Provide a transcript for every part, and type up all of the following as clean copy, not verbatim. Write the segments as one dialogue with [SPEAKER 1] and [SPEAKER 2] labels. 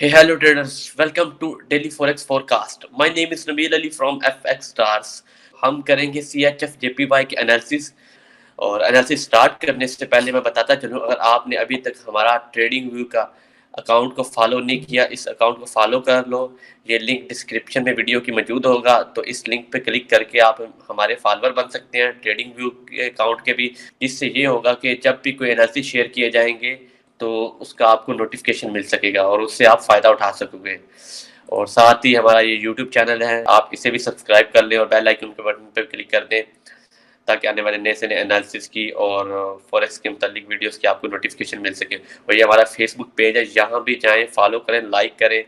[SPEAKER 1] Hey, hello traders. Welcome to Daily Forex Forecast. My name is Nabil Ali from FX Stars. हम करेंगे CHF JPY के analysis और analysis start करने से पहले मैं बताता चलूं, अगर आपने अभी तक हमारा ट्रेडिंग व्यू का अकाउंट को फॉलो नहीं किया, इस अकाउंट को फॉलो कर लो। ये लिंक डिस्क्रिप्शन में वीडियो की मौजूद होगा, तो इस लिंक पे क्लिक करके आप हमारे फॉलोअर बन सकते हैं ट्रेडिंग व्यू के अकाउंट के भी। इससे ये होगा कि जब भी कोई एनालिसिस शेयर किए जाएंगे तो उसका आपको नोटिफिकेशन मिल सकेगा और उससे आप फ़ायदा उठा सकोगे। और साथ ही हमारा ये यूट्यूब चैनल है, आप इसे भी सब्सक्राइब कर लें और बेल आइकन के बटन पर क्लिक कर दें ताकि आने वाले नए से नए एनालिसिस की और फॉरेक्स के मुतालिक वीडियोस की आपको नोटिफिकेशन मिल सके। और ये हमारा फेसबुक पेज है, यहाँ भी जाएं, फॉलो करें, लाइक करें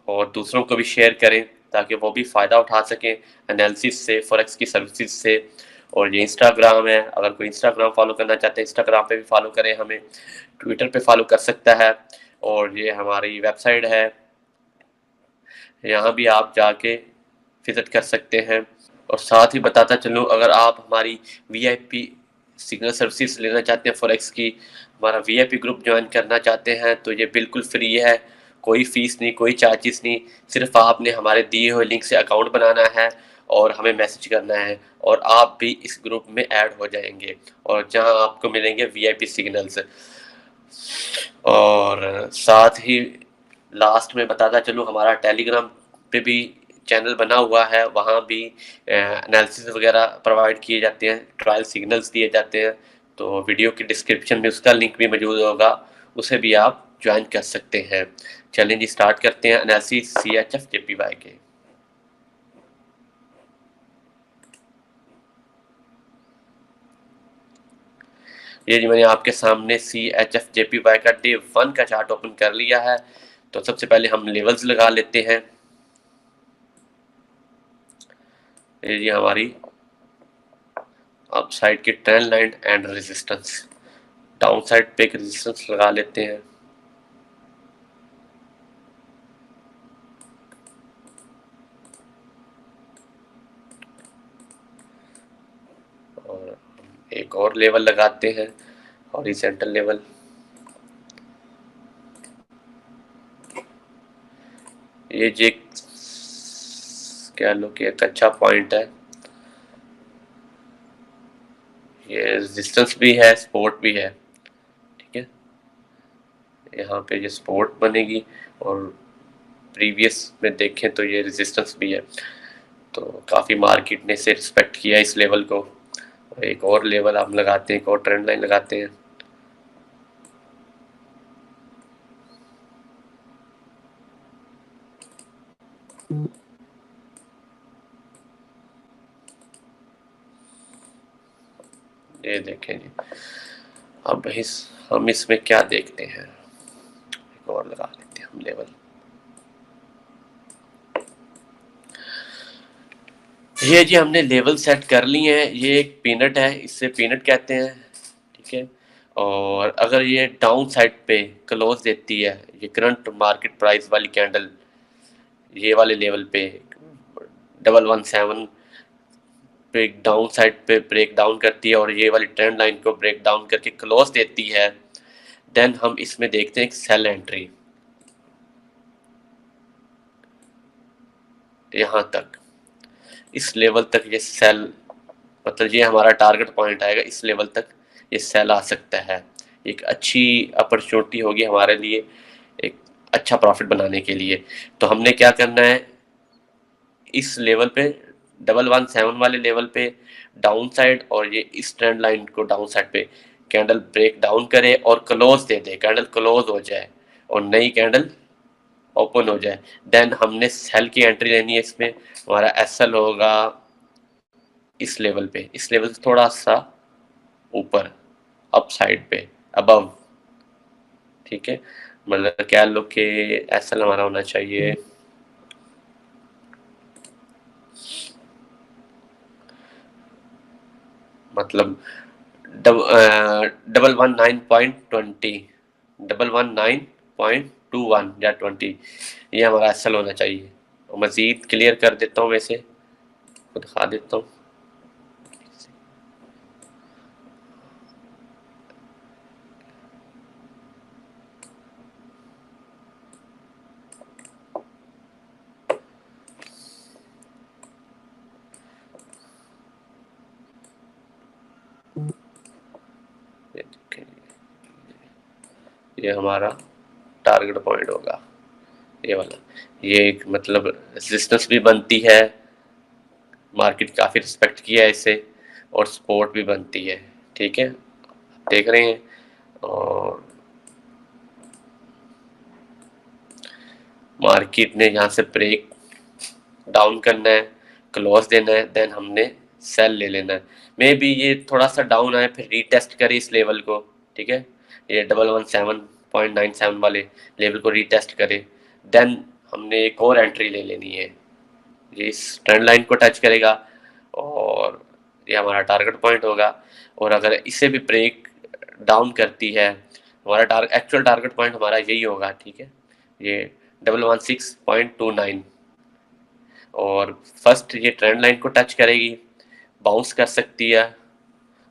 [SPEAKER 1] और दूसरों को भी शेयर करें ताकि वो भी फ़ायदा उठा सकें एनालिसिस से, फॉरेक्स की सर्विसेज से। और ये इंस्टाग्राम है, अगर कोई इंस्टाग्राम फॉलो करना चाहते हैं इंस्टाग्राम पे भी फॉलो करें, हमें ट्विटर पे फॉलो कर सकता है। और ये हमारी वेबसाइट है, यहाँ भी आप जाके विजिट कर सकते हैं। और साथ ही बताता चलूँ, अगर आप हमारी वीआईपी सिग्नल सर्विसेज लेना चाहते हैं फॉरेक्स की, हमारा वीआईपी ग्रुप ज्वाइन करना चाहते हैं, तो ये बिल्कुल फ्री है, कोई फीस नहीं, कोई चार्जेस नहीं। सिर्फ आपने हमारे दिए हुए लिंक से अकाउंट बनाना है और हमें मैसेज करना है और आप भी इस ग्रुप में ऐड हो जाएंगे और जहां आपको मिलेंगे वीआईपी सिग्नल्स। और साथ ही लास्ट में बताता चलूँ, हमारा टेलीग्राम पे भी चैनल बना हुआ है, वहाँ भी एनालिसिस वगैरह प्रोवाइड किए जाते हैं, ट्रायल सिग्नल्स दिए जाते हैं। तो वीडियो की डिस्क्रिप्शन में उसका लिंक भी मौजूद होगा, उसे भी आप ज्वाइन कर सकते हैं। चलें जी, स्टार्ट करते हैं एनालिसिस CHF JPY के। ये जी मैंने आपके सामने CHF JPY का डे 1 का चार्ट ओपन कर लिया है। तो सबसे पहले हम लेवल्स लगा लेते हैं। ये जी हमारी अप साइड की trend line and resistance, down side पे एक रेजिस्टेंस लगा लेते हैं। और एक और लेवल लगाते हैं, हॉरिजॉन्टल लेवल। ये जी कह लो कि एक अच्छा पॉइंट है, ये रेजिस्टेंस भी है, सपोर्ट भी है। ठीक है, यहाँ पे ये सपोर्ट बनेगी और प्रीवियस में देखें तो ये रेजिस्टेंस भी है। तो काफ़ी मार्केट ने इसे रिस्पेक्ट किया इस लेवल को। एक और लेवल हम लगाते हैं, एक और ट्रेंड लाइन लगाते हैं। ये देखें जी, अब हम इसमें क्या देखते हैं, एक और लगा लेते हैं हम लेवल। ये जी हमने लेवल सेट कर लिए हैं, ये एक पीनट है, इससे पीनट कहते हैं। ठीक है, और अगर ये डाउन साइड पे क्लोज देती है, ये करंट मार्केट प्राइस वाली कैंडल ये वाले लेवल पे 117 ब्रेक डाउन साइड पे ब्रेक डाउन करती है और ये वाली ट्रेंड लाइन को ब्रेक डाउन करके क्लोज देती है, देन हम इसमें देखते हैं एक सेल एंट्री यहाँ तक, इस लेवल तक ये सेल, मतलब ये हमारा टारगेट पॉइंट आएगा, इस लेवल तक ये सेल आ सकता है। एक अच्छी अपॉर्चुनिटी होगी हमारे लिए, एक अच्छा प्रॉफिट बनाने के लिए। तो हमने क्या करना है, इस लेवल पे 117 वाले लेवल पे डाउन साइड और ये इस ट्रेंड लाइन को डाउन साइड पे कैंडल ब्रेक डाउन करे और क्लोज दे दे, कैंडल क्लोज हो जाए और नई कैंडल ओपन हो जाए, देन हमने सेल की एंट्री लेनी है। इसमें हमारा एसएल होगा इस लेवल पे, इस लेवल से थोड़ा सा ऊपर, अप साइड पे, अबव। ठीक है, मतलब क्या लो कि एसएल हमारा होना चाहिए मतलब 119.20, 119.21 या 20, ये हमारा एसएल होना चाहिए। और मज़ीद क्लियर कर देता हूँ, वैसे को दिखा देता हूँ। ये हमारा टारगेट पॉइंट होगा, ये वाला। ये एक मतलब रेजिस्टेंस भी बनती है, मार्केट काफ़ी रिस्पेक्ट किया है इसे, और सपोर्ट भी बनती है। ठीक है, देख रहे हैं। और मार्केट ने यहाँ से ब्रेक डाउन करना है, क्लोज देना है, देन हमने सेल ले लेना है। मे बी ये थोड़ा सा डाउन आए, फिर रीटेस्ट करे इस लेवल को। ठीक है, ये 117.97 वाले लेवल को रीटेस्ट करे, देन हमने एक और एंट्री ले लेनी है। ये इस ट्रेंड लाइन को टच करेगा और ये हमारा टारगेट पॉइंट होगा। और अगर इसे भी ब्रेक डाउन करती है, हमारा एक्चुअल टारगेट पॉइंट हमारा यही होगा। ठीक है, ये 116.29। और फर्स्ट ये ट्रेंड लाइन को टच करेगी, बाउंस कर सकती है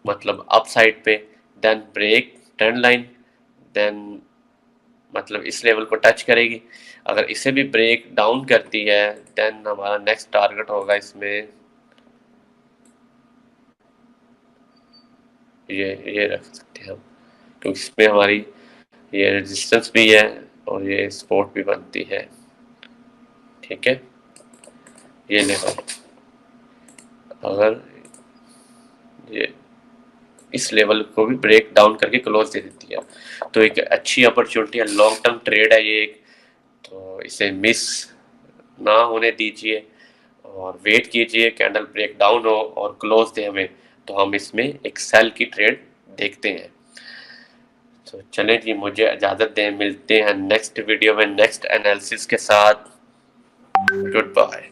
[SPEAKER 1] मतलब अप साइड पे, then break trend line, then मतलब इस लेवल को टच करेगी। अगर इसे भी ब्रेक डाउन करती है, देन हमारा नेक्स्ट टारगेट होगा इसमें ये रख सकते हैं हम, क्योंकि इसमें हमारी ये रेजिस्टेंस भी है और ये सपोर्ट भी बनती है। ठीक है, ये लेवल अगर ये इस लेवल को भी ब्रेक डाउन करके क्लोज दे देती है, तो एक अच्छी अपॉर्चुनिटी है, लॉन्ग टर्म ट्रेड है ये एक। तो इसे मिस ना होने दीजिए और वेट कीजिए कैंडल ब्रेक डाउन हो और क्लोज दे हमें, तो हम इसमें एक सेल की ट्रेड देखते हैं। तो चलें जी, मुझे इजाज़त दें, मिलते हैं नेक्स्ट वीडियो में नेक्स्ट एनालिसिस के साथ। Good bye.